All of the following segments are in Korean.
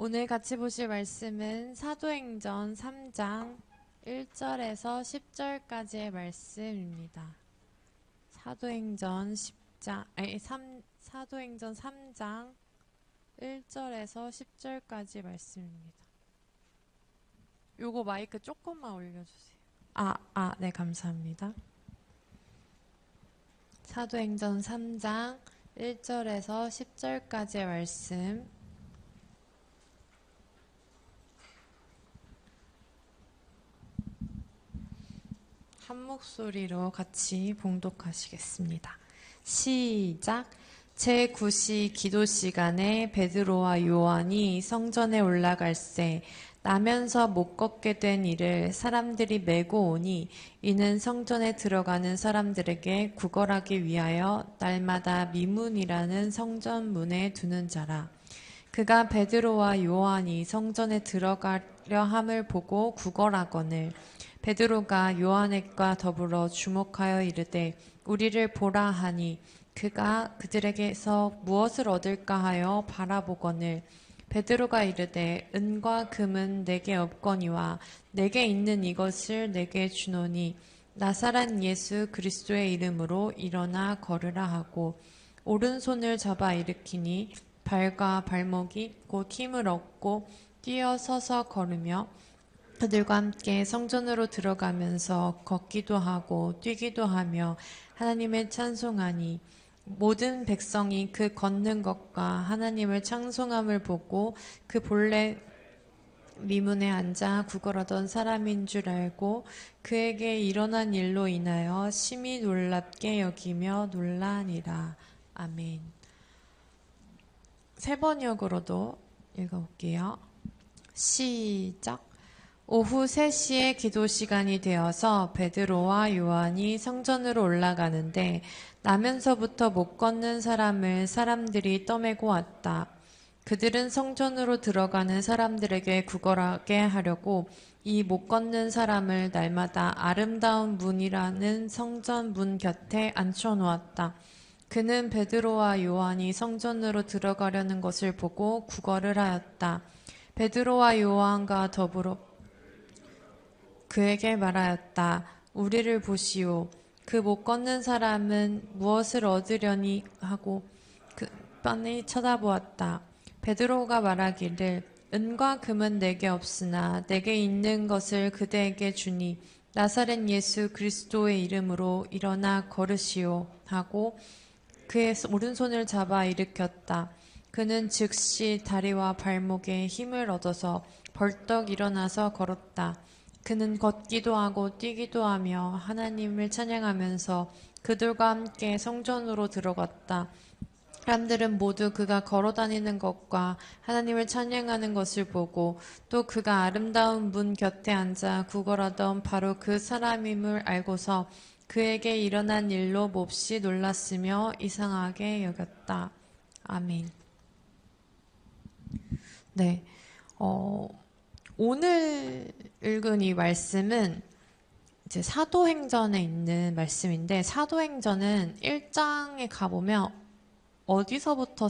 오늘 같이 보실 말씀은 사도행전 3장 1절에서 10절까지의 말씀입니다. 사도행전 3장 1절에서 10절까지 말씀입니다. 요거 마이크 조금만 올려주세요. 네, 감사합니다. 사도행전 3장 1절에서 10절까지의 말씀 한 목소리로 같이 봉독하시겠습니다. 시작. 제9시 기도 시간에 베드로와 요한이 성전에 올라갈새 나면서 못 걷게 된 이를 사람들이 메고 오니 이는 성전에 들어가는 사람들에게 구걸하기 위하여 날마다 미문이라는 성전 문에 두는 자라. 그가 베드로와 요한이 성전에 들어가려 함을 보고 구걸하거늘 베드로가 요한과 더불어 주목하여 이르되 우리를 보라 하니 그가 그들에게서 무엇을 얻을까 하여 바라보거늘 베드로가 이르되 은과 금은 내게 없거니와 내게 있는 이것을 내게 주노니 나사렛 예수 그리스도의 이름으로 일어나 걸으라 하고 오른손을 잡아 일으키니 발과 발목이 곧 힘을 얻고 뛰어 서서 걸으며 그들과 함께 성전으로 들어가면서 걷기도 하고 뛰기도 하며 하나님을 찬송하니 모든 백성이 그 걷는 것과 하나님을 찬송함을 보고 그 본래 미문에 앉아 구걸하던 사람인 줄 알고 그에게 일어난 일로 인하여 심히 놀랍게 여기며 놀라니라. 아멘. 세 번역으로도 읽어볼게요. 시작. 오후 3시에 기도 시간이 되어서 베드로와 요한이 성전으로 올라가는데 나면서부터 못 걷는 사람을 사람들이 떠매고 왔다. 그들은 성전으로 들어가는 사람들에게 구걸하게 하려고 이 못 걷는 사람을 날마다 아름다운 문이라는 성전 문 곁에 앉혀놓았다. 그는 베드로와 요한이 성전으로 들어가려는 것을 보고 구걸을 하였다. 베드로와 요한과 더불어 그에게 말하였다. 우리를 보시오. 그 못 걷는 사람은 무엇을 얻으려니 하고 그 빤히 쳐다보았다. 베드로가 말하기를 은과 금은 내게 없으나 내게 있는 것을 그대에게 주니 나사렛 예수 그리스도의 이름으로 일어나 걸으시오 하고 그의 오른손을 잡아 일으켰다. 그는 즉시 다리와 발목에 힘을 얻어서 벌떡 일어나서 걸었다. 그는 걷기도 하고 뛰기도 하며 하나님을 찬양하면서 그들과 함께 성전으로 들어갔다. 사람들은 모두 그가 걸어다니는 것과 하나님을 찬양하는 것을 보고 또 그가 아름다운 문 곁에 앉아 구걸하던 바로 그 사람임을 알고서 그에게 일어난 일로 몹시 놀랐으며 이상하게 여겼다. 아멘. 네. 오늘 읽은 이 말씀은 이제 사도행전에 있는 말씀인데 사도행전은 1장에 가보면 어디서부터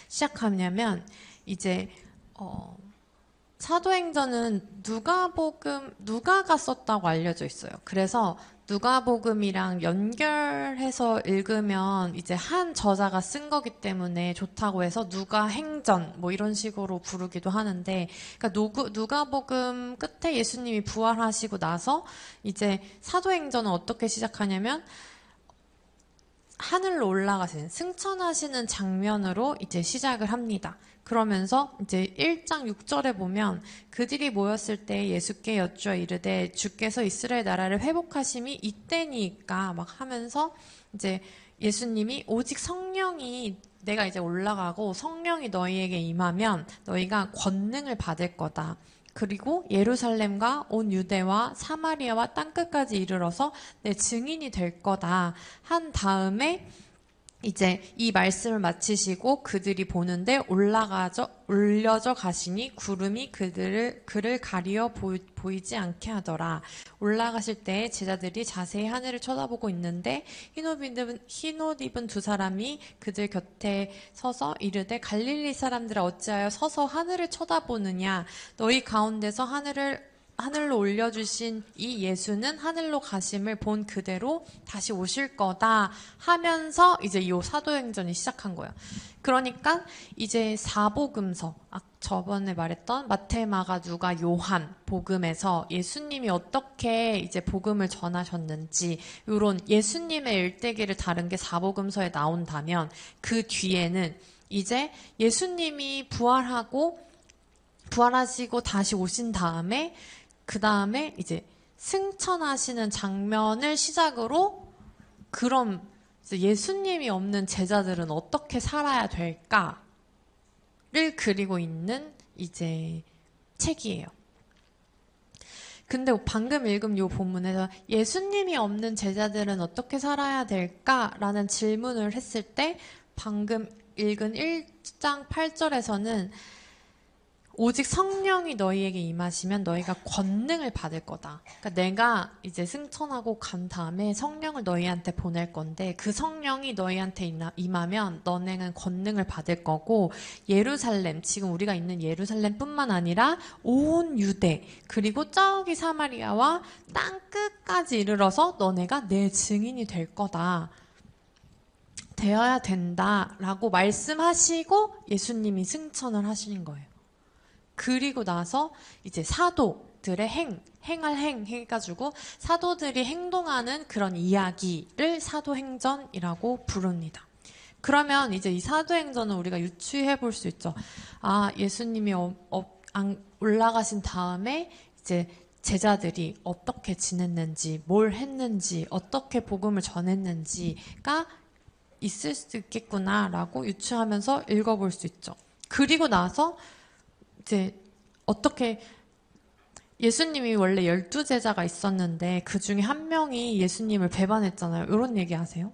시작하냐면 이제 사도행전은 누가가 썼다고 알려져 있어요. 그래서 누가복음이랑 연결해서 읽으면 이제 한 저자가 쓴 거기 때문에 좋다고 해서 누가행전 뭐 이런 식으로 부르기도 하는데, 그러니까 누가복음 끝에 예수님이 부활하시고 나서 이제 사도행전은 어떻게 시작하냐면 하늘로 올라가시는 승천하시는 장면으로 이제 시작을 합니다. 그러면서 이제 1장 6절에 보면 그들이 모였을 때 예수께 여쭈어 이르되 주께서 이스라엘 나라를 회복하심이 이때니까 막 하면서 이제 예수님이 오직 성령이 내가 이제 올라가고 성령이 너희에게 임하면 너희가 권능을 받을 거다. 그리고 예루살렘과 온 유대와 사마리아와 땅끝까지 이르러서 내 증인이 될 거다 한 다음에 이제 이 말씀을 마치시고 그들이 보는데 올려져 가시니 구름이 그를 가리어 보이지 않게 하더라. 올라가실 때 제자들이 자세히 하늘을 쳐다보고 있는데 흰옷 입은 두 사람이 그들 곁에 서서 이르되 갈릴리 사람들아 어찌하여 서서 하늘을 쳐다보느냐. 너희 가운데서 하늘로 올려주신 이 예수는 하늘로 가심을 본 그대로 다시 오실 거다 하면서 이제 요 사도행전이 시작한 거예요. 그러니까 이제 사복음서, 저번에 말했던 마태, 마가, 누가, 요한 복음에서 예수님이 어떻게 이제 복음을 전하셨는지 요런 예수님의 일대기를 다룬 게 사복음서에 나온다면 그 뒤에는 이제 예수님이 부활하시고 다시 오신 다음에 그 다음에 이제 승천하시는 장면을 시작으로 그럼 이제 예수님이 없는 제자들은 어떻게 살아야 될까를 그리고 있는 이제 책이에요. 근데 방금 읽은 이 본문에서 예수님이 없는 제자들은 어떻게 살아야 될까라는 질문을 했을 때 방금 읽은 1장 8절에서는 오직 성령이 너희에게 임하시면 너희가 권능을 받을 거다. 그러니까 내가 이제 승천하고 간 다음에 성령을 너희한테 보낼 건데 그 성령이 너희한테 임하면 너네는 권능을 받을 거고 예루살렘, 지금 우리가 있는 예루살렘뿐만 아니라 온 유대 그리고 저기 사마리아와 땅 끝까지 이르러서 너네가 내 증인이 될 거다. 되어야 된다라고 말씀하시고 예수님이 승천을 하시는 거예요. 그리고 나서 이제 사도들의 행할 행 해가지고 사도들이 행동하는 그런 이야기를 사도행전이라고 부릅니다. 그러면 이제 이 사도행전은 우리가 유추해 볼 수 있죠. 예수님이 올라가신 다음에 이제 제자들이 어떻게 지냈는지, 뭘 했는지, 어떻게 복음을 전했는지가 있을 수 있겠구나라고 유추하면서 읽어볼 수 있죠. 그리고 나서 이제 어떻게 예수님이 원래 12제자가 있었는데 그 중에 한 명이 예수님을 배반했잖아요. 이런 얘기 하세요?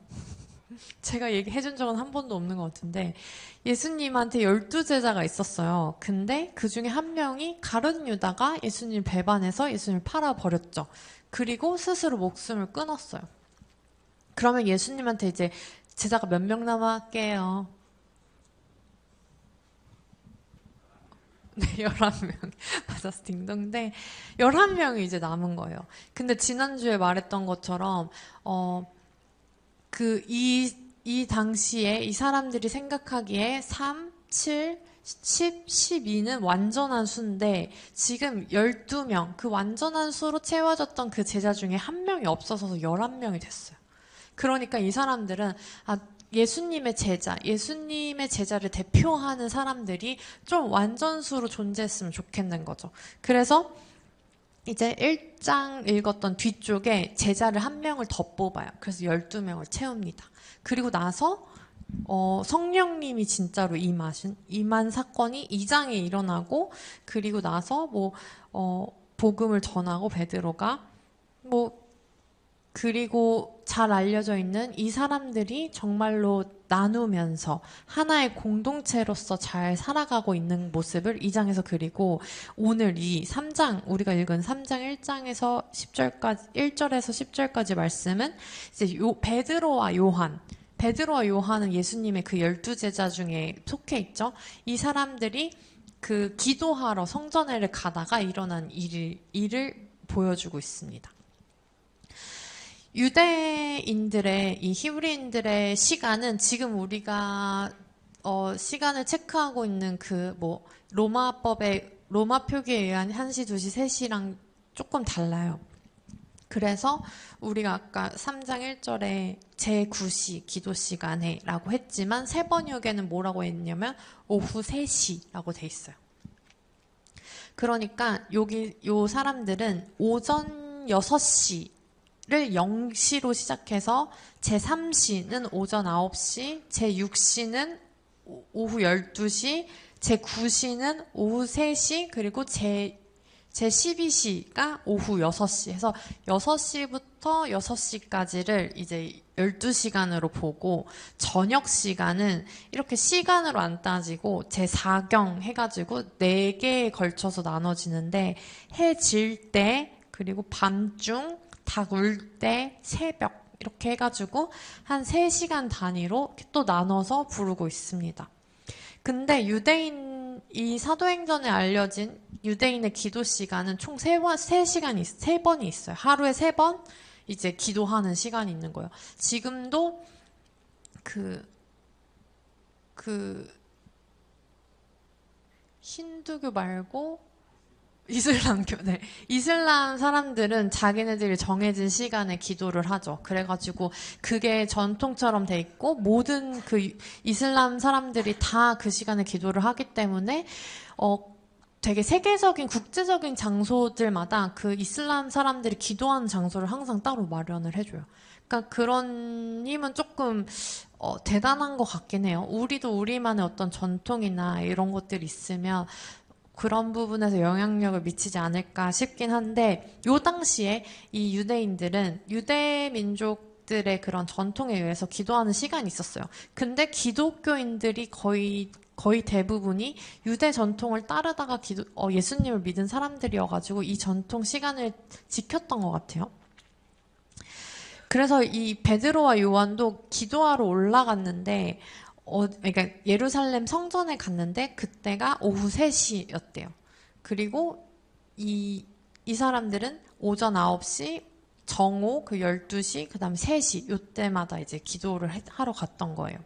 제가 얘기해준 적은 한 번도 없는 것 같은데 예수님한테 12제자가 있었어요. 근데 그 중에 한 명이 가룟 유다가 예수님을 배반해서 예수님을 팔아버렸죠. 그리고 스스로 목숨을 끊었어요. 그러면 예수님한테 이제 제자가 몇 명 남았게요? 네, 11명. 맞았어, 딩동대. 11명이 이제 남은 거예요. 근데 지난주에 말했던 것처럼, 이 당시에 이 사람들이 생각하기에 3, 7, 10, 12는 완전한 수인데, 지금 12명, 그 완전한 수로 채워졌던 그 제자 중에 한 명이 없어서 11명이 됐어요. 그러니까 이 사람들은, 예수님의 제자를 대표하는 사람들이 좀 완전수로 존재했으면 좋겠는 거죠. 그래서 이제 1장 읽었던 뒤쪽에 제자를 한 명을 더 뽑아요. 그래서 12명을 채웁니다. 그리고 나서 성령님이 진짜로 임한 사건이 2장에 일어나고 그리고 나서 복음을 전하고 베드로가 그리고 잘 알려져 있는 이 사람들이 정말로 나누면서 하나의 공동체로서 잘 살아가고 있는 모습을 2장에서 그리고 오늘 이 3장, 우리가 읽은 3장 1장에서 10절까지, 1절에서 10절까지 말씀은 이제 베드로와 요한은 예수님의 그 12제자 중에 속해 있죠. 이 사람들이 그 기도하러 성전에를 가다가 일어난 일을 보여주고 있습니다. 유대인들의 이 히브리인들의 시간은 지금 우리가 시간을 체크하고 있는 로마 표기에 의한 1시, 2시, 3시랑 조금 달라요. 그래서 우리가 아까 3장 1절에 제9시 기도 시간에 라고 했지만 세번역에는 뭐라고 했냐면 오후 3시라고 돼 있어요. 그러니까 요 사람들은 오전 6시 를 0시로 시작해서 제3시는 오전 9시, 제6시는 오후 12시, 제9시는 오후 3시, 그리고 제12시가 오후 6시 해서 6시부터 6시까지를 이제 12시간으로 보고 저녁 시간은 이렇게 시간으로 안 따지고 제4경 해가지고 4개에 걸쳐서 나눠지는데 해 질 때 그리고 밤중 닭 울 때 새벽 이렇게 해가지고 한 3시간 단위로 또 나눠서 부르고 있습니다. 근데 이 사도행전에 알려진 유대인의 기도 시간은 총 3번이 있어요. 하루에 3번 이제 기도하는 시간이 있는 거예요. 지금도 힌두교 말고 이슬람교, 네. 이슬람 사람들은 자기네들이 정해진 시간에 기도를 하죠. 그래가지고 그게 전통처럼 돼 있고 모든 그 이슬람 사람들이 다 그 시간에 기도를 하기 때문에 되게 세계적인 국제적인 장소들마다 그 이슬람 사람들이 기도하는 장소를 항상 따로 마련을 해줘요. 그러니까 그런 힘은 조금 대단한 것 같긴 해요. 우리도 우리만의 어떤 전통이나 이런 것들이 있으면 그런 부분에서 영향력을 미치지 않을까 싶긴 한데 요 당시에 이 유대인들은 유대 민족들의 그런 전통에 의해서 기도하는 시간이 있었어요. 근데 기독교인들이 거의 대부분이 유대 전통을 따르다가 예수님을 믿은 사람들이어가지고 이 전통 시간을 지켰던 것 같아요. 그래서 이 베드로와 요한도 기도하러 올라갔는데 그러니까 예루살렘 성전에 갔는데 그때가 오후 3시였대요. 그리고 이 사람들은 오전 9시, 정오, 12시, 그 다음에 3시 요때마다 이제 기도를 하러 갔던 거예요.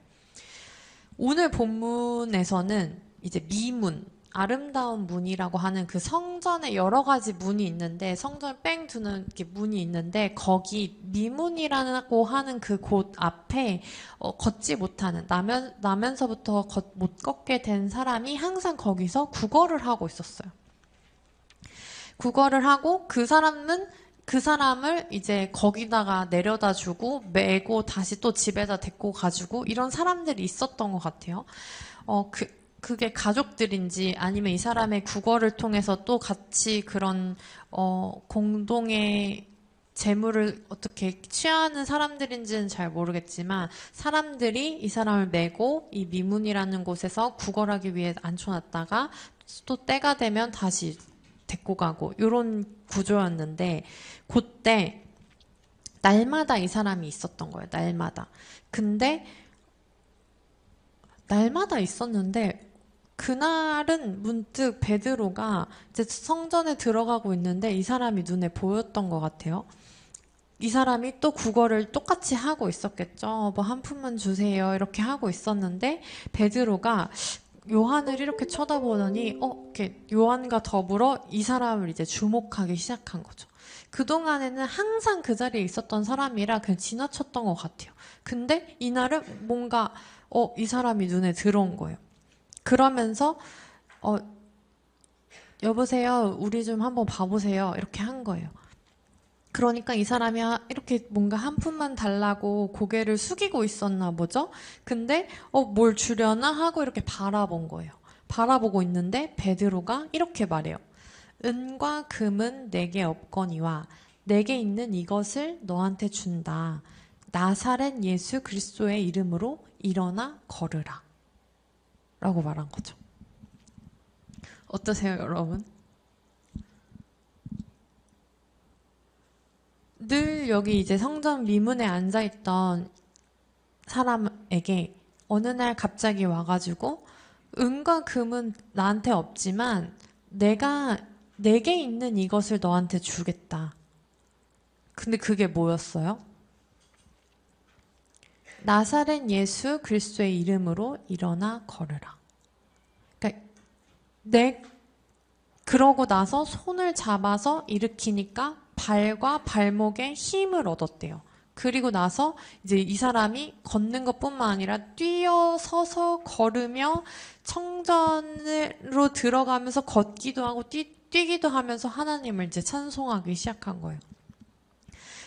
오늘 본문에서는 이제 미문, 아름다운 문이라고 하는 그 성전에 여러 가지 문이 있는데 성전을 뺑 두는 이렇게 문이 있는데 거기 미문이라고 하는 그 곳 앞에 걷지 못하는 나면서부터 못 걷게 된 사람이 항상 거기서 구걸을 하고 있었어요. 구걸을 하고 그 사람을 이제 거기다가 내려다 주고 메고 다시 또 집에다 데리고 가지고 이런 사람들이 있었던 것 같아요. 그게 가족들인지 아니면 이 사람의 구걸을 통해서 또 같이 그런 공동의 재물을 어떻게 취하는 사람들인지는 잘 모르겠지만 사람들이 이 사람을 메고 이 미문이라는 곳에서 구걸하기 위해 앉혀놨다가 또 때가 되면 다시 데리고 가고 이런 구조였는데 그때 날마다 이 사람이 있었던 거예요. 날마다. 근데 날마다 있었는데 그날은 문득 베드로가 이제 성전에 들어가고 있는데 이 사람이 눈에 보였던 것 같아요. 이 사람이 또 구걸을 똑같이 하고 있었겠죠. 뭐 한 푼만 주세요. 이렇게 하고 있었는데 베드로가 요한을 이렇게 쳐다보더니 이렇게 요한과 더불어 이 사람을 이제 주목하기 시작한 거죠. 그동안에는 항상 그 자리에 있었던 사람이라 그냥 지나쳤던 것 같아요. 근데 이날은 뭔가 이 사람이 눈에 들어온 거예요. 그러면서 여보세요, 우리 좀 한번 봐보세요. 이렇게 한 거예요. 그러니까 이 사람이 이렇게 뭔가 한 푼만 달라고 고개를 숙이고 있었나 보죠? 근데 뭘 주려나 하고 이렇게 바라본 거예요. 바라보고 있는데 베드로가 이렇게 말해요. 은과 금은 내게 없거니와 내게 있는 이것을 너한테 준다. 나사렛 예수 그리스도의 이름으로 일어나 걸으라. 라고 말한 거죠. 어떠세요, 여러분? 늘 여기 이제 성전 미문에 앉아있던 사람에게 어느 날 갑자기 와가지고 은과 금은 나한테 없지만 내게 있는 이것을 너한테 주겠다. 근데 그게 뭐였어요? 나사렛 예수 그리스도의 이름으로 일어나 걸으라. 그러니까 그러고 나서 손을 잡아서 일으키니까 발과 발목에 힘을 얻었대요. 그리고 나서 이제 이 사람이 걷는 것뿐만 아니라 뛰어서서 걸으며 성전으로 들어가면서 걷기도 하고 뛰기도 하면서 하나님을 이제 찬송하기 시작한 거예요.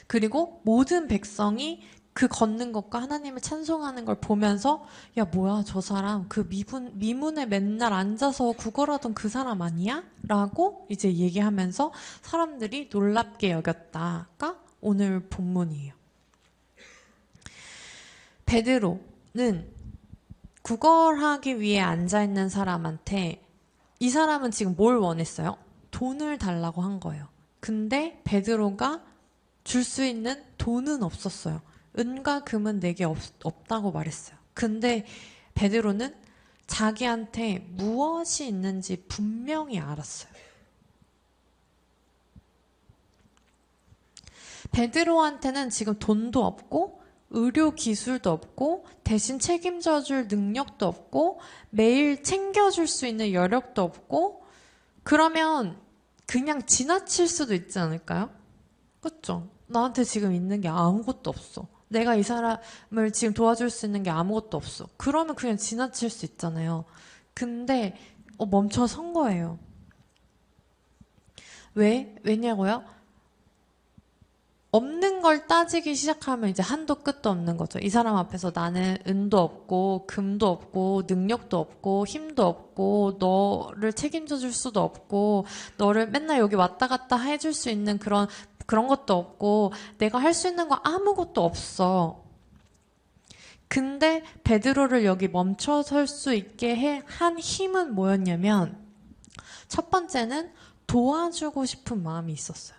그리고 모든 백성이 그 걷는 것과 하나님을 찬송하는 걸 보면서 야 뭐야 저 사람 그 미문에 맨날 앉아서 구걸하던 그 사람 아니야? 라고 이제 얘기하면서 사람들이 놀랍게 여겼다가 오늘 본문이에요. 베드로는 구걸하기 위해 앉아있는 사람한테 이 사람은 지금 뭘 원했어요? 돈을 달라고 한 거예요. 근데 베드로가 줄 수 있는 돈은 없었어요. 은과 금은 내게 없다고 말했어요. 근데 베드로는 자기한테 무엇이 있는지 분명히 알았어요. 베드로한테는 지금 돈도 없고 의료 기술도 없고 대신 책임져 줄 능력도 없고 매일 챙겨줄 수 있는 여력도 없고 그러면 그냥 지나칠 수도 있지 않을까요? 그렇죠? 나한테 지금 있는 게 아무것도 없어. 내가 이 사람을 지금 도와줄 수 있는 게 아무것도 없어. 그러면 그냥 지나칠 수 있잖아요. 근데 멈춰 선 거예요. 왜냐고요? 없는 걸 따지기 시작하면 이제 한도 끝도 없는 거죠. 이 사람 앞에서 나는 은도 없고 금도 없고 능력도 없고 힘도 없고 너를 책임져 줄 수도 없고 너를 맨날 여기 왔다 갔다 해줄 수 있는 그런 것도 없고 내가 할 수 있는 거 아무것도 없어. 근데 베드로를 여기 멈춰설 수 있게 한 힘은 뭐였냐면 첫 번째는 도와주고 싶은 마음이 있었어요.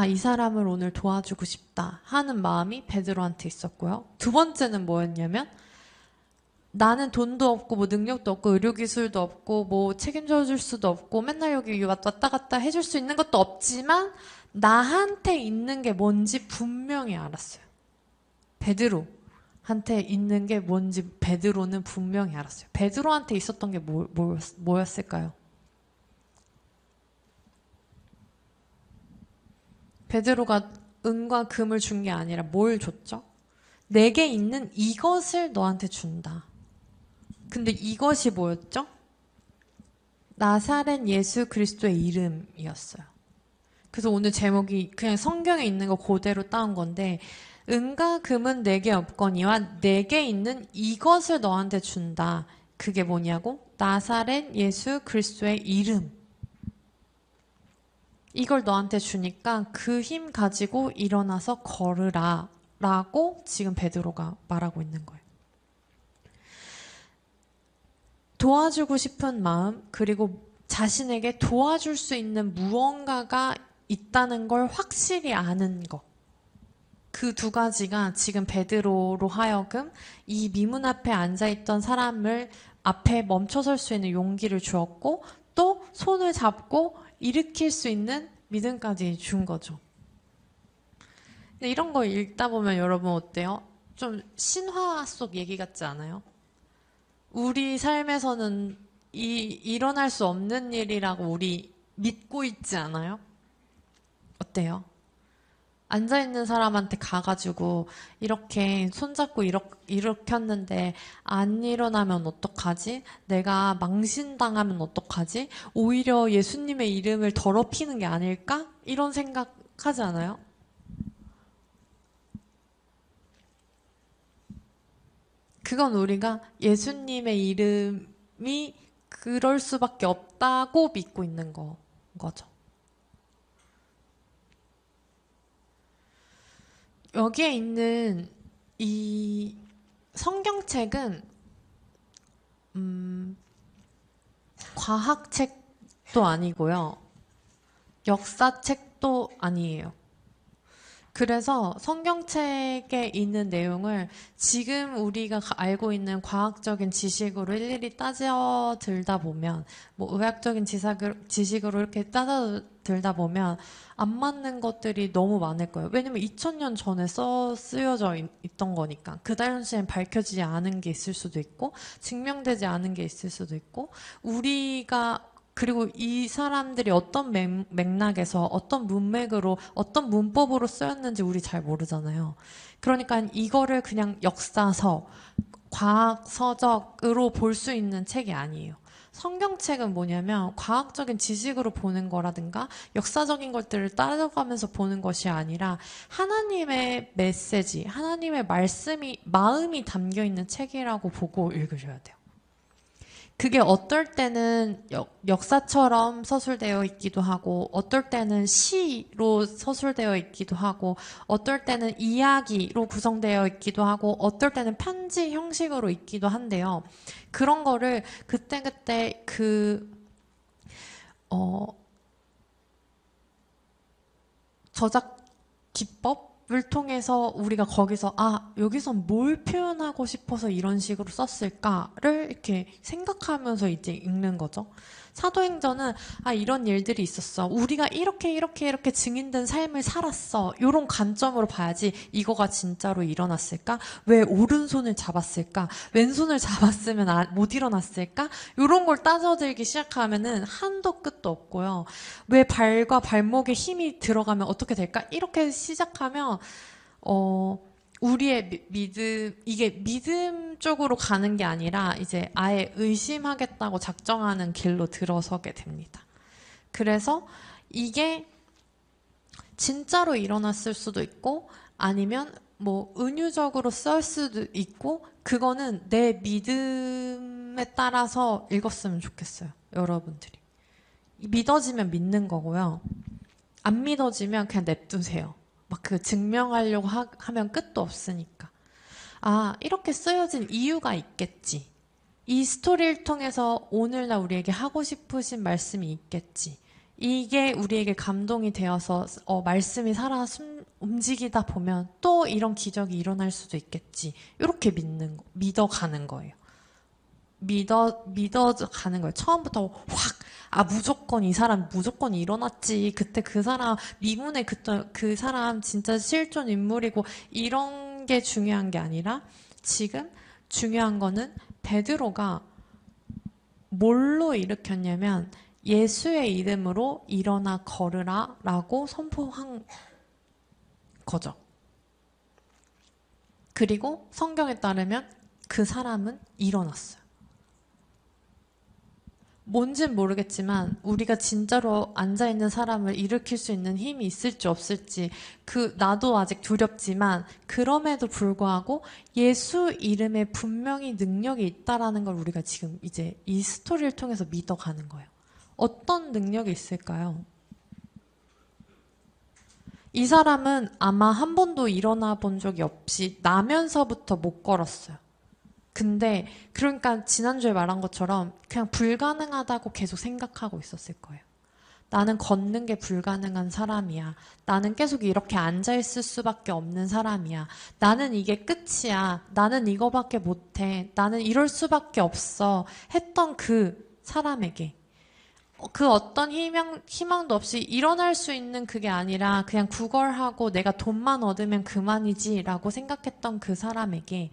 이 사람을 오늘 도와주고 싶다 하는 마음이 베드로한테 있었고요. 두 번째는 뭐였냐면 나는 돈도 없고 뭐 능력도 없고 의료기술도 없고 뭐 책임져 줄 수도 없고 맨날 여기 왔다 갔다 해줄 수 있는 것도 없지만 나한테 있는 게 뭔지 분명히 알았어요. 베드로한테 있는 게 뭔지 베드로는 분명히 알았어요. 베드로한테 있었던 게 뭐였을까요? 베드로가 은과 금을 준 게 아니라 뭘 줬죠? 내게 있는 이것을 너한테 준다. 근데 이것이 뭐였죠? 나사렛 예수 그리스도의 이름이었어요. 그래서 오늘 제목이 그냥 성경에 있는 거 그대로 따온 건데 은과 금은 내게 없거니와 내게 있는 이것을 너한테 준다. 그게 뭐냐고? 나사렛 예수 그리스도의 이름. 이걸 너한테 주니까 그 힘 가지고 일어나서 걸으라 라고 지금 베드로가 말하고 있는 거예요. 도와주고 싶은 마음 그리고 자신에게 도와줄 수 있는 무언가가 있다는 걸 확실히 아는 것. 그 두 가지가 지금 베드로로 하여금 이 미문 앞에 앉아있던 사람을 앞에 멈춰설 수 있는 용기를 주었고 또 손을 잡고 일으킬 수 있는 믿음까지 준 거죠. 근데 이런 거 읽다 보면 여러분 어때요? 좀 신화 속 얘기 같지 않아요? 우리 삶에서는 일어날 수 없는 일이라고 우리 믿고 있지 않아요? 어때요? 앉아있는 사람한테 가가지고 이렇게 손잡고 일으켰는데 안 일어나면 어떡하지? 내가 망신당하면 어떡하지? 오히려 예수님의 이름을 더럽히는 게 아닐까? 이런 생각하지 않아요? 그건 우리가 예수님의 이름이 그럴 수밖에 없다고 믿고 있는 거죠. 여기에 있는 이 성경책은 과학책도 아니고요. 역사책도 아니에요. 그래서 성경책에 있는 내용을 지금 우리가 알고 있는 과학적인 지식으로 일일이 따져들다 보면 뭐 의학적인 지식으로 이렇게 따져들다 보면 안 맞는 것들이 너무 많을 거예요. 왜냐면 2000년 전에 쓰여져 있던 거니까. 그 당시엔 밝혀지지 않은 게 있을 수도 있고 증명되지 않은 게 있을 수도 있고 그리고 이 사람들이 어떤 맥락에서 어떤 문맥으로 어떤 문법으로 쓰였는지 우리 잘 모르잖아요. 그러니까 이거를 그냥 역사서, 과학서적으로 볼 수 있는 책이 아니에요. 성경책은 뭐냐면 과학적인 지식으로 보는 거라든가 역사적인 것들을 따라가면서 보는 것이 아니라 하나님의 메시지, 하나님의 말씀이, 마음이 담겨 있는 책이라고 보고 읽으셔야 돼요. 그게 어떨 때는 역사처럼 서술되어 있기도 하고, 어떨 때는 시로 서술되어 있기도 하고, 어떨 때는 이야기로 구성되어 있기도 하고, 어떨 때는 편지 형식으로 있기도 한데요. 그런 거를 그때그때 저작 기법을 통해서 우리가 거기서 여기선 뭘 표현하고 싶어서 이런 식으로 썼을까를 이렇게 생각하면서 이제 읽는 거죠. 사도행전은 이런 일들이 있었어. 우리가 이렇게 증인된 삶을 살았어. 이런 관점으로 봐야지 이거가 진짜로 일어났을까? 왜 오른손을 잡았을까? 왼손을 잡았으면 못 일어났을까? 이런 걸 따져들기 시작하면은 한도 끝도 없고요. 왜 발과 발목에 힘이 들어가면 어떻게 될까? 이렇게 시작하면 우리의 믿음, 이게 믿음 쪽으로 가는 게 아니라 이제 아예 의심하겠다고 작정하는 길로 들어서게 됩니다. 그래서 이게 진짜로 일어났을 수도 있고 아니면 뭐 은유적으로 쓸 수도 있고 그거는 내 믿음에 따라서 읽었으면 좋겠어요. 여러분들이. 믿어지면 믿는 거고요. 안 믿어지면 그냥 냅두세요. 막 그 증명하려고 하면 끝도 없으니까. 이렇게 쓰여진 이유가 있겠지. 이 스토리를 통해서 오늘날 우리에게 하고 싶으신 말씀이 있겠지. 이게 우리에게 감동이 되어서 말씀이 살아 움직이다 보면 또 이런 기적이 일어날 수도 있겠지. 이렇게 믿어가는 거예요. 믿어가는 거예요. 처음부터 무조건 이 사람 무조건 일어났지. 그때 그 사람 미문에 그 사람 진짜 실존 인물이고 이런 게 중요한 게 아니라 지금 중요한 거는 베드로가 뭘로 일으켰냐면 예수의 이름으로 일어나 걸으라 라고 선포한 거죠. 그리고 성경에 따르면 그 사람은 일어났어요. 뭔진 모르겠지만 우리가 진짜로 앉아있는 사람을 일으킬 수 있는 힘이 있을지 없을지 나도 아직 두렵지만 그럼에도 불구하고 예수 이름에 분명히 능력이 있다라는 걸 우리가 지금 이제 이 스토리를 통해서 믿어가는 거예요. 어떤 능력이 있을까요? 이 사람은 아마 한 번도 일어나 본 적이 없이 나면서부터 못 걸었어요. 근데 그러니까 지난주에 말한 것처럼 그냥 불가능하다고 계속 생각하고 있었을 거예요. 나는 걷는 게 불가능한 사람이야. 나는 계속 이렇게 앉아있을 수밖에 없는 사람이야. 나는 이게 끝이야. 나는 이거밖에 못해. 나는 이럴 수밖에 없어. 했던 그 사람에게 그 어떤 희망도 없이 일어날 수 있는 그게 아니라 그냥 구걸하고 내가 돈만 얻으면 그만이지 라고 생각했던 그 사람에게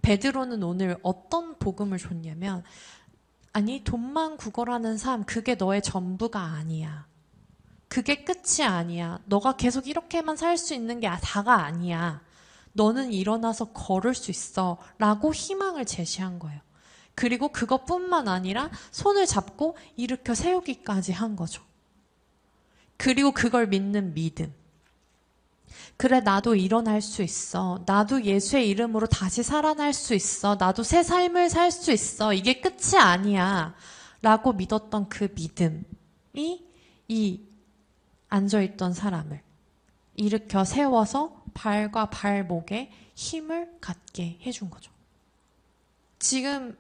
베드로는 오늘 어떤 복음을 줬냐면 돈만 구걸하는 삶 그게 너의 전부가 아니야. 그게 끝이 아니야. 너가 계속 이렇게만 살 수 있는 게 다가 아니야. 너는 일어나서 걸을 수 있어 라고 희망을 제시한 거예요. 그리고 그것뿐만 아니라 손을 잡고 일으켜 세우기까지 한 거죠. 그리고 그걸 믿는 믿음. 그래, 나도 일어날 수 있어. 나도 예수의 이름으로 다시 살아날 수 있어. 나도 새 삶을 살 수 있어. 이게 끝이 아니야. 라고 믿었던 그 믿음이 이 앉아있던 사람을 일으켜 세워서 발과 발목에 힘을 갖게 해준 거죠. 지금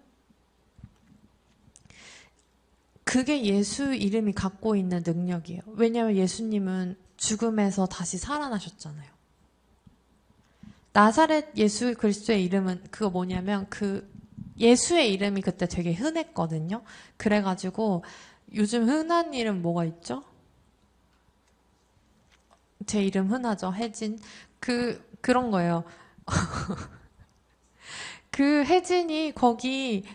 그게 예수 이름이 갖고 있는 능력이에요. 왜냐하면 예수님은 죽음에서 다시 살아나셨잖아요. 나사렛 예수 그리스도의 이름은 그거 뭐냐면 예수의 이름이 그때 되게 흔했거든요. 그래가지고 요즘 흔한 이름 뭐가 있죠? 제 이름 흔하죠. 혜진. 그런 거예요. 그 혜진이 거기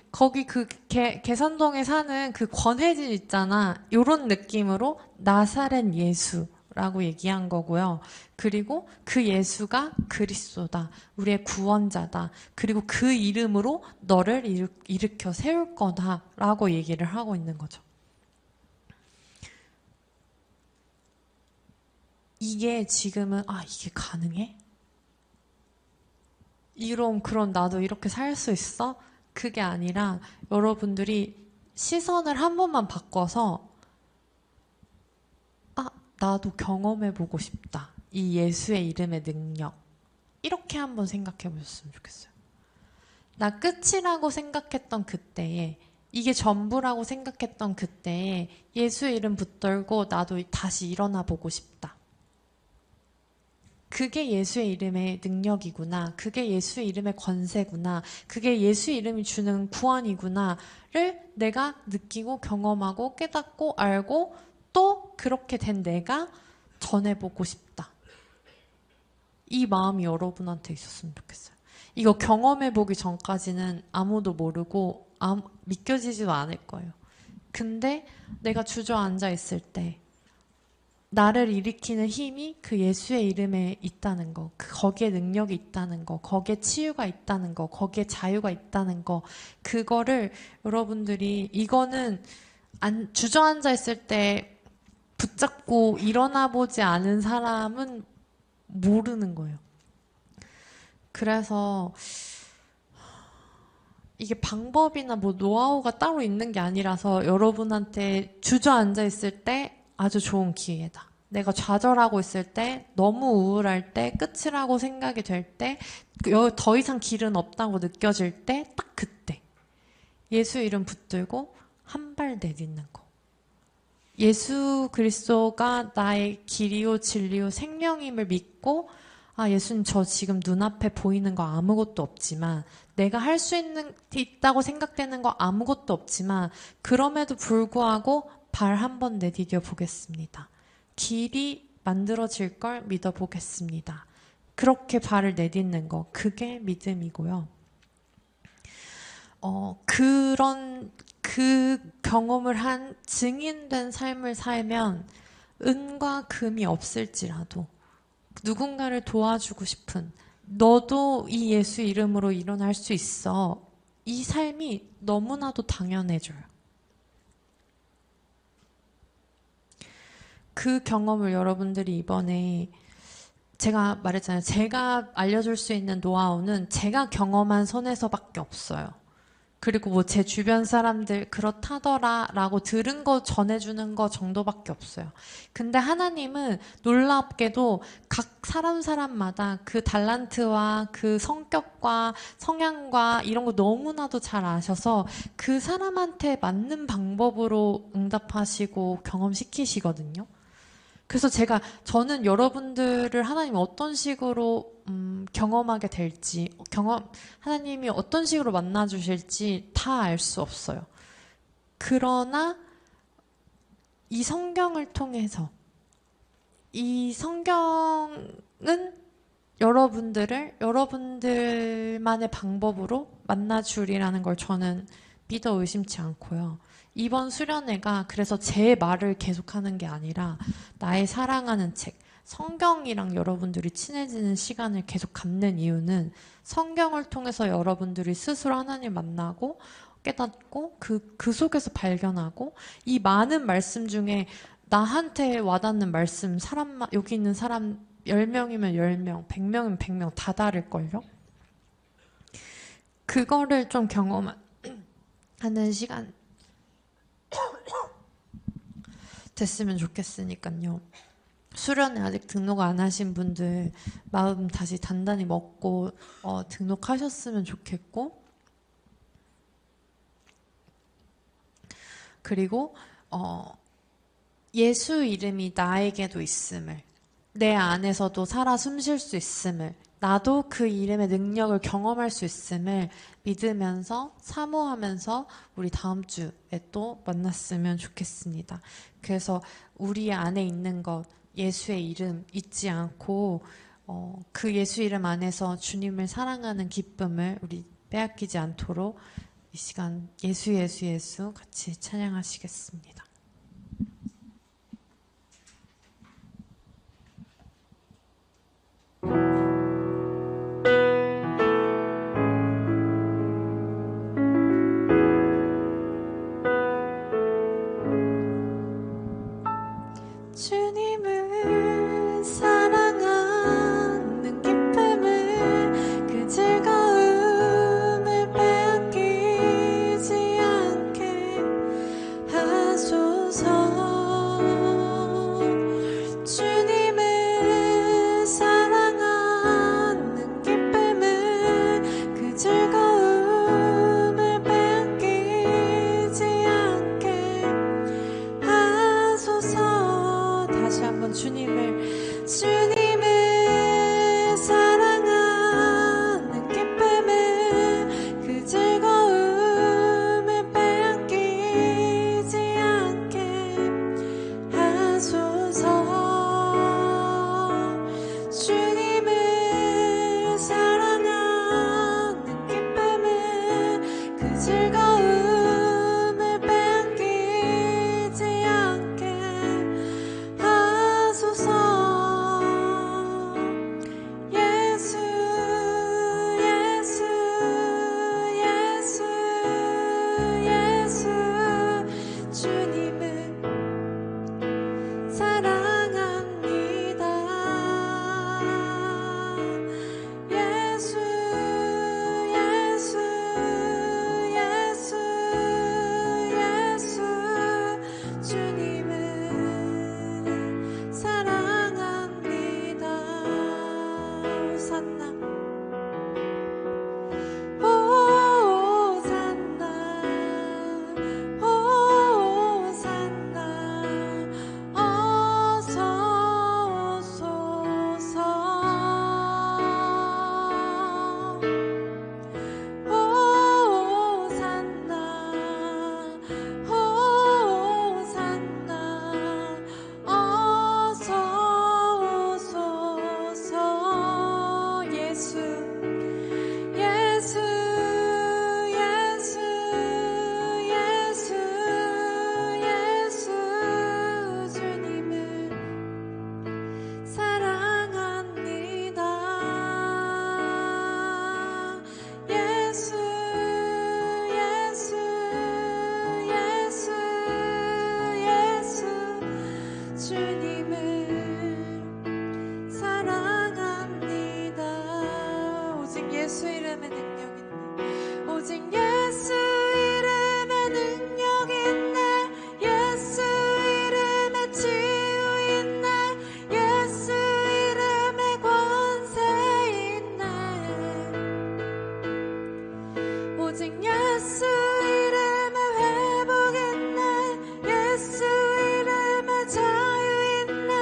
계산동에 사는 그 권혜진 있잖아. 요런 느낌으로 나사렛 예수 라고 얘기한 거고요. 그리고 그 예수가 그리스도다. 우리의 구원자다. 그리고 그 이름으로 너를 일으켜 세울 거다. 라고 얘기를 하고 있는 거죠. 이게 지금은 이게 가능해? 그럼 나도 이렇게 살 수 있어? 그게 아니라 여러분들이 시선을 한 번만 바꿔서 나도 경험해보고 싶다. 이 예수의 이름의 능력. 이렇게 한번 생각해 보셨으면 좋겠어요. 나 끝이라고 생각했던 그때에, 이게 전부라고 생각했던 그때에 예수의 이름 붙들고 나도 다시 일어나 보고 싶다. 그게 예수의 이름의 능력이구나. 그게 예수의 이름의 권세구나. 그게 예수의 이름이 주는 구원이구나를 내가 느끼고 경험하고 깨닫고 알고 또 그렇게 된 내가 전해보고 싶다. 이 마음이 여러분한테 있었으면 좋겠어요. 이거 경험해보기 전까지는 아무도 모르고 믿겨지지도 않을 거예요. 근데 내가 주저앉아 있을 때 나를 일으키는 힘이 그 예수의 이름에 있다는 거, 거기에 능력이 있다는 거, 거기에 치유가 있다는 거, 거기에 자유가 있다는 거, 그거를 여러분들이 이거는 주저앉아 있을 때 붙잡고 일어나 보지 않은 사람은 모르는 거예요. 그래서 이게 방법이나 노하우가 따로 있는 게 아니라서 여러분한테 주저앉아 있을 때 아주 좋은 기회다. 내가 좌절하고 있을 때, 너무 우울할 때, 끝이라고 생각이 될 때, 더 이상 길은 없다고 느껴질 때, 딱 그때 예수 이름 붙들고 한 발 내딛는 거. 예수 그리스도가 나의 길이요 진리요 생명임을 믿고 예수님 저 지금 눈앞에 보이는 거 아무것도 없지만 내가 할 수 있다고 생각되는 거 아무것도 없지만 그럼에도 불구하고 발 한 번 내디뎌 보겠습니다. 길이 만들어질 걸 믿어보겠습니다. 그렇게 발을 내딛는 거 그게 믿음이고요. 그 경험을 한 증인된 삶을 살면 은과 금이 없을지라도 누군가를 도와주고 싶은 너도 이 예수 이름으로 일어날 수 있어. 이 삶이 너무나도 당연해져요. 그 경험을 여러분들이 이번에 제가 말했잖아요. 제가 알려줄 수 있는 노하우는 제가 경험한 선에서밖에 없어요. 그리고 제 주변 사람들 그렇다더라 라고 들은 거 전해주는 거 정도밖에 없어요. 근데 하나님은 놀랍게도 각 사람마다 그 달란트와 그 성격과 성향과 이런 거 너무나도 잘 아셔서 그 사람한테 맞는 방법으로 응답하시고 경험시키시거든요. 그래서 저는 여러분들을 하나님이 어떤 식으로 경험하게 될지, 하나님이 어떤 식으로 만나주실지 다 알 수 없어요. 그러나 이 성경을 통해서 이 성경은 여러분들만의 방법으로 만나주리라는 걸 저는 믿어 의심치 않고요. 이번 수련회가 그래서 제 말을 계속하는 게 아니라 나의 사랑하는 책, 성경이랑 여러분들이 친해지는 시간을 계속 갖는 이유는 성경을 통해서 여러분들이 스스로 하나님 만나고 깨닫고 그 속에서 발견하고 이 많은 말씀 중에 나한테 와닿는 말씀, 여기 있는 사람 10명이면 10명, 100명이면 100명 다 다를걸요? 그거를 좀 경험하는 시간 됐으면 좋겠으니까요. 수련회 아직 등록 안 하신 분들 마음 다시 단단히 먹고 등록하셨으면 좋겠고, 그리고 예수 이름이 나에게도 있음을, 내 안에서도 살아 숨쉴 수 있음을, 나도 그 이름의 능력을 경험할 수 있음을 믿으면서 사모하면서 우리 다음 주에 또 만났으면 좋겠습니다. 그래서 우리 안에 있는 것, 예수의 이름 잊지 않고 그 예수 이름 안에서 주님을 사랑하는 기쁨을 우리 빼앗기지 않도록 이 시간 예수 예수 예수 같이 찬양하시겠습니다. 주님을 사랑하는 기쁨을 그 즐거움을 빼앗기지 않게 하소서. 주님을 사랑하는 기쁨을 그 즐거움을 빼앗기지 않게 하소서. 다시 한번 주님을 사랑하는 기쁨을 그 즐거움을 빼앗기지 않게 하소서. 주님을 사랑하는 기쁨을 그 즐거움을 빼앗기지 않게 하소서. 예수 예수 예수 예수 주님을 사랑합니다. 예수 예수 예수 예수 주님을 사랑합니다. 호산나 호산나 호산나 어서 오소서. 호산나 호산나 어서 오소서. 예수 예수 예수 예수 예수 주님을 사랑합니다. 예수 예수 예수 예수 주님을 사랑합니다. 오직 예수 이름에 능력 있네. 오직 예수 이름에 능력 있네. 예수 이름에 치유 있네. 예수 이름에 권세 있네. 오직 예수 이름에 회복 있네. 예수 이름에 자유 있네.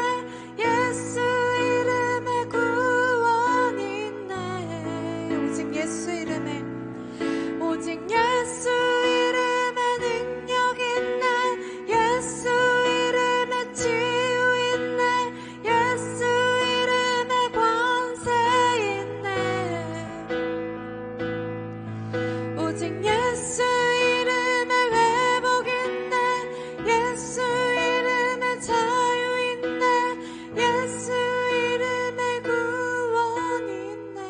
예수 이름에 구원 있네. 오직 예수 이름에 오직 예수 이름에 능력 있네. 예수 이름에 치유 있네. 예수 이름에 권세 있네. 오직 예수 이름에 회복 있네. 예수 이름에 자유 있네. 예수 이름에 구원 있네.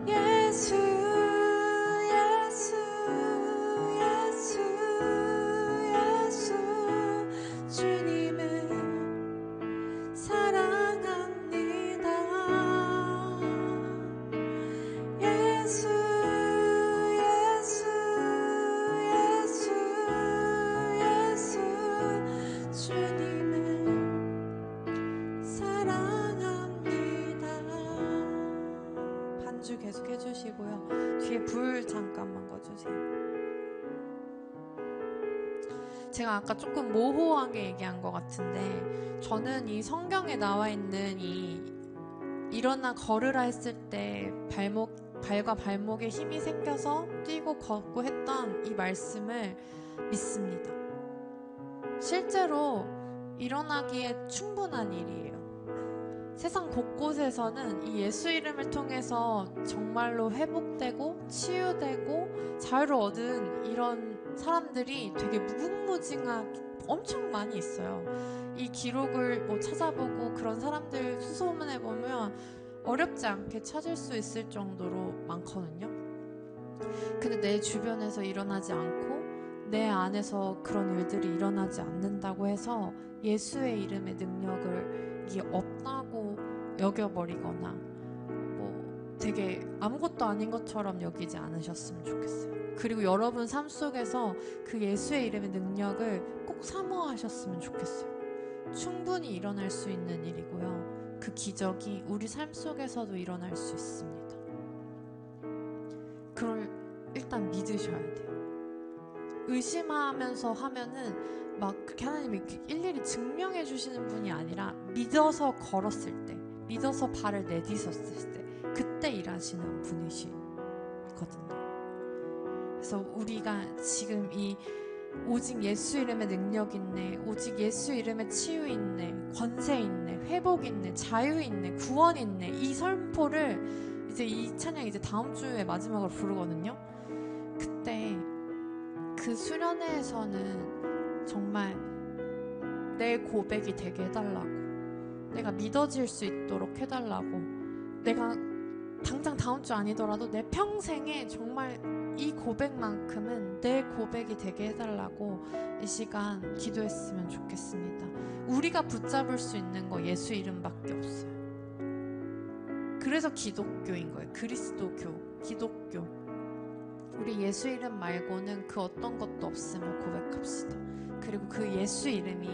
예수 예수 예수 예수 주님을 사랑합니다. 예수 예수 예수 예수 주님을 사랑합니다. 반주 계속 해주시고요. 뒤에 불 잠깐만 꺼주세요. 제가 아까 조금 모호하게 얘기한 것 같은데, 저는 이 성경에 나와 있는 이 일어나 걸으라 했을 때 발과 발목에 힘이 생겨서 뛰고 걷고 했던 이 말씀을 믿습니다. 실제로 일어나기에 충분한 일이에요. 세상 곳곳에서는 이 예수 이름을 통해서 정말로 회복되고 치유되고 자유를 얻은 이런 사람들이 되게 무궁무진하게 엄청 많이 있어요. 이 기록을 뭐 찾아보고 그런 사람들 수소문해 보면 어렵지 않게 찾을 수 있을 정도로 많거든요. 근데 내 주변에서 일어나지 않고 내 안에서 그런 일들이 일어나지 않는다고 해서 예수의 이름의 능력을 이게 없다고 여겨버리거나 뭐 되게 아무것도 아닌 것처럼 여기지 않으셨으면 좋겠어요. 그리고 여러분 삶 속에서 그 예수의 이름의 능력을 꼭 사모하셨으면 좋겠어요. 충분히 일어날 수 있는 일이고요. 그 기적이 우리 삶 속에서도 일어날 수 있습니다. 그걸 일단 믿으셔야 돼요. 의심하면서 하면은 막 그렇게 하나님이 일일이 증명해 주시는 분이 아니라 믿어서 걸었을 때, 믿어서 발을 내딛었을 때 그때 일하시는 분이시거든요. 그래서 우리가 지금 이 오직 예수 이름의 능력 있네, 오직 예수 이름의 치유 있네, 권세 있네, 회복 있네, 자유 있네, 구원 있네, 이 선포를 이제 이 찬양 이제 다음 주에 마지막으로 부르거든요. 그때 그 수련회에서는 정말 내 고백이 되게 해달라고, 내가 믿어질 수 있도록 해달라고, 내가 당장 다음 주 아니더라도 내 평생에 정말 이 고백만큼은 내 고백이 되게 해달라고 이 시간 기도했으면 좋겠습니다. 우리가 붙잡을 수 있는 거 예수 이름밖에 없어요. 그래서 기독교인 거예요. 그리스도교, 기독교. 우리 예수 이름 말고는 그 어떤 것도 없음을 고백합시다. 그리고 그 예수 이름이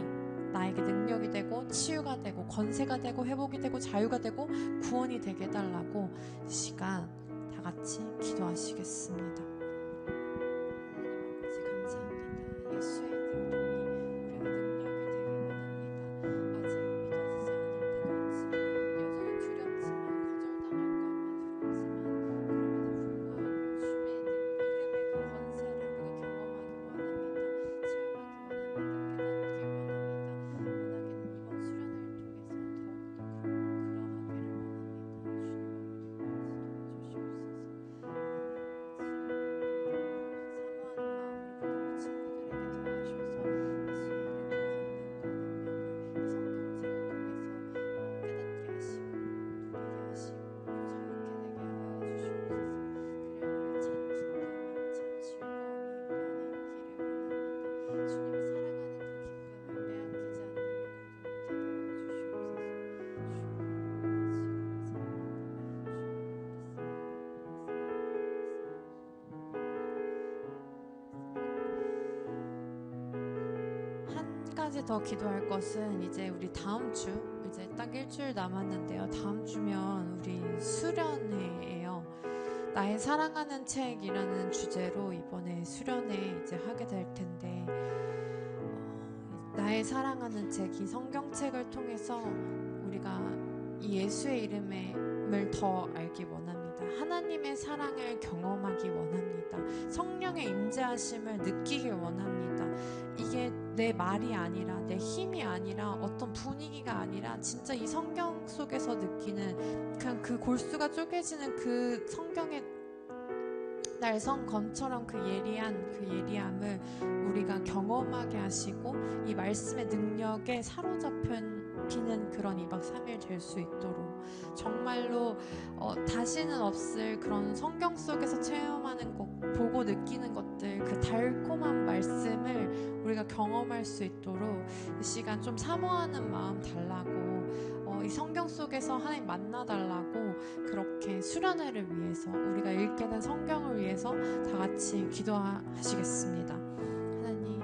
나에게 능력이 되고 치유가 되고 권세가 되고 회복이 되고 자유가 되고 구원이 되게 해달라고 이 시간 다 같이 기도하시겠습니다. 하나님 아버지 감사합니다. 예수의 이름이 우리에게 능력이 되게 원합니다. 아직 믿어지지 않을 때도 있지만 여전히 두렵지만 거절당할까봐 두렵지만 그럼에도 불구하고 주의 이름의 그 권세를 우리가 경험하기 원합니다. 체험하기 원합니다. 깨닫기 원합니다. 원하기는 이번 수련회를 통해서 더욱더 그러하기를 원합니다. 주님 가지 더 기도할 것은 이제 우리 다음 주 이제 딱 일주일 남았는데요. 다음 주면 우리 수련회예요. 나의 사랑하는 책이라는 주제로 이번에 수련회 이제 하게 될 텐데 나의 사랑하는 책, 이 성경책을 통해서 우리가 이 예수의 이름을 더 알기 원합니다. 하나님의 사랑을 경험하기 원합니다. 성령의 임재하심을 느끼길 원합니다. 이게 내 말이 아니라 내 힘이 아니라 어떤 분위기가 아니라 진짜 이 성경 속에서 느끼는 그냥 그 골수가 쪼개지는 그 성경의 날성검처럼 그 예리함을 우리가 경험하게 하시고 이 말씀의 능력에 사로잡히는 그런 2박 3일 될 수 있도록 정말로 다시는 없을 그런 성경 속에서 체험하는 것, 보고 느끼는 것들, 그 달콤한 말씀을 우리가 경험할 수 있도록 이 시간 좀 사모하는 마음 달라고 이 성경 속에서 하나님 만나달라고 그렇게 수련회를 위해서 우리가 읽게 된 성경을 위해서 다 같이 기도하시겠습니다. 하나님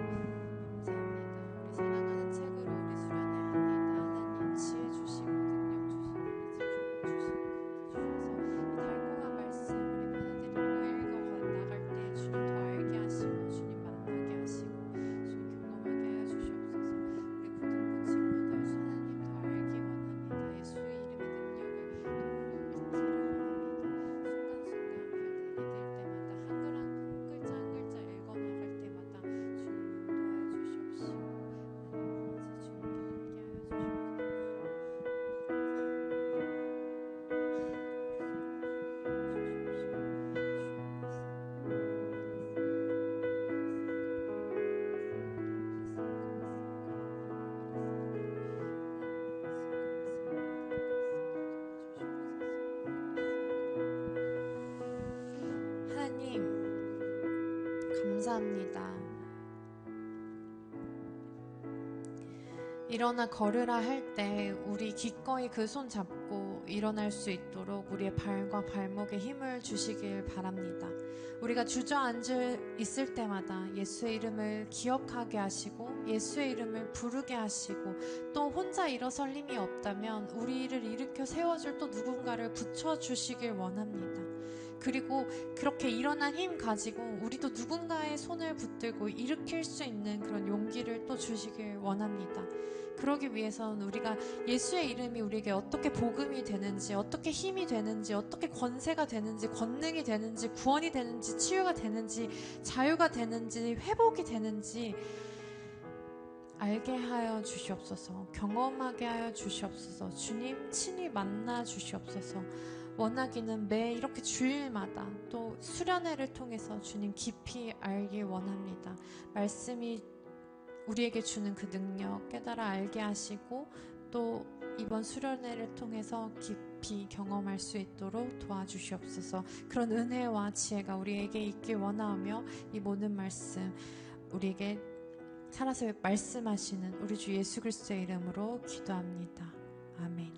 감사합니다. 우리 사랑하는 책으로 우리 수련회합니다. 하나님 지혜 주시고 능력 주시고 우리 집중 주셔서 이 달콤한 말씀 우리 받아들이고 읽어 나갈 때 주님 더 알게 하시고 주님 만나게 하시고 주님 경험하게 하여 주시옵소서. 우리 고등부 친구들 하나님 더 알기 원합니다. 예수 이름의 능력을 믿기를 원합니다. 순간순간 별 내리들 때마다 한 글자 한 글자 읽어 나갈 때마다 주님 인도하여 주시옵시고 하나님 아버지 주님께 함께 하여 주시옵소서. 하나님 감사합니다. 일어나 걸으라 할 때 우리 기꺼이 그 손 잡고 일어날 수 있도록 우리의 발과 발목에 힘을 주시길 바랍니다. 우리가 주저앉을 있을 때마다 예수의 이름을 기억하게 하시고 예수의 이름을 부르게 하시고 또 혼자 일어설 힘이 없다면 우리를 일으켜 세워줄 또 누군가를 붙여주시길 원합니다. 그리고 그렇게 일어난 힘 가지고 우리도 누군가의 손을 붙들고 일으킬 수 있는 그런 용기를 또 주시길 원합니다. 그러기 위해서는 우리가 예수의 이름이 우리에게 어떻게 복음이 되는지, 어떻게 힘이 되는지, 어떻게 권세가 되는지, 권능이 되는지, 구원이 되는지, 치유가 되는지, 자유가 되는지, 회복이 되는지 알게 하여 주시옵소서. 경험하게 하여 주시옵소서. 주님 친히 만나 주시옵소서. 원하기는 매 이렇게 주일마다 또 수련회를 통해서 주님 깊이 알길 원합니다. 말씀이 우리에게 주는 그 능력 깨달아 알게 하시고 또 이번 수련회를 통해서 깊이 경험할 수 있도록 도와주시옵소서. 그런 은혜와 지혜가 우리에게 있길 원하며 이 모든 말씀 우리에게 살아서 말씀하시는 우리 주 예수 그리스도의 이름으로 기도합니다. 아멘.